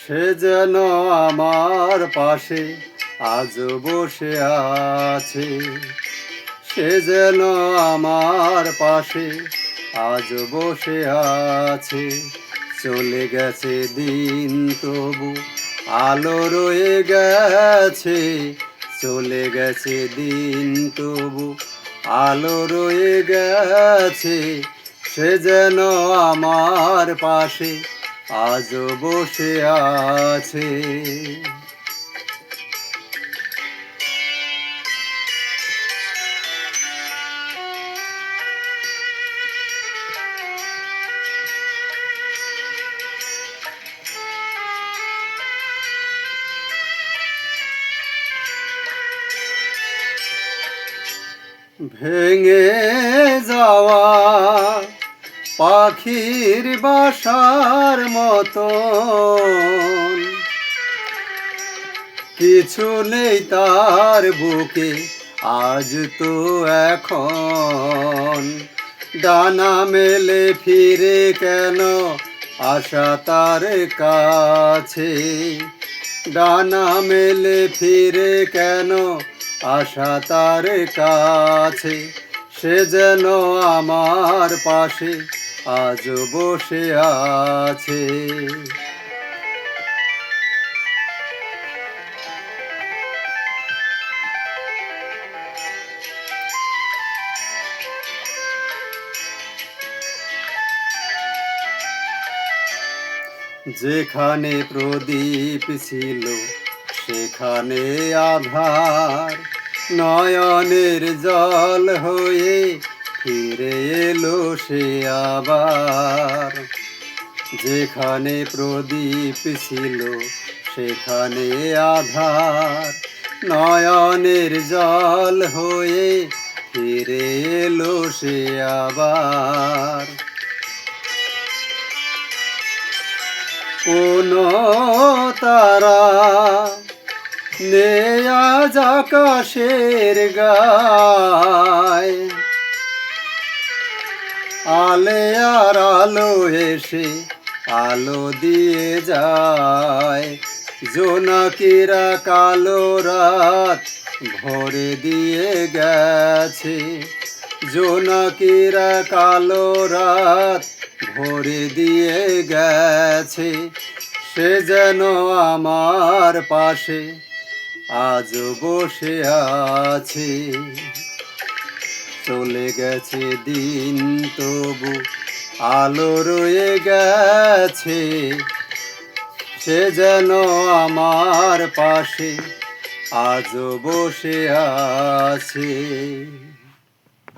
সে যেন আমার পাশে আজ বসে আছে। সে যেন আমার পাশে আজ বসে আছে। চলে গেছে দিন তবু আলো রয়ে গেছে। চলে গেছে দিন তবু আলো রয়ে গেছে। সে যেন আমার পাশে আজ বসে আছে। ভেঙে যাওয়া পাখির বাসার মতন কিছু নেই তার বুকে আজ তো এখন। ডানা মেলে ফিরে কেন আশা তার কাছে। ডানা মেলে ফিরে কেন আশা তার কাছে। সে যেন আমার পাশে আজ বসে আছে। যেখানে প্রদীপ ছিল সেখানে আধার। নয়নের জল হয়ে ফিরে এলো সে আবার। যেখানে প্রদীপ ছিল সেখানে আধার। নয়নের জল হয়ে ফিরে এলো সে আবার। কোনো তারা নেই আজ আকাশের গায়। আলে আর আলো এসে আলো দিয়ে যায়। জোনাকিরা কালো রাত ভরে দিয়ে গেছে। জোনাকিরা কালো রাত ভরে দিয়ে গেছে। সে যেন আমার পাশে আজ বসে আছে। চলে গেছে দিন তবু আলো রয়ে গেছে। সে যেন আমার পাশে আজ বসে আছে।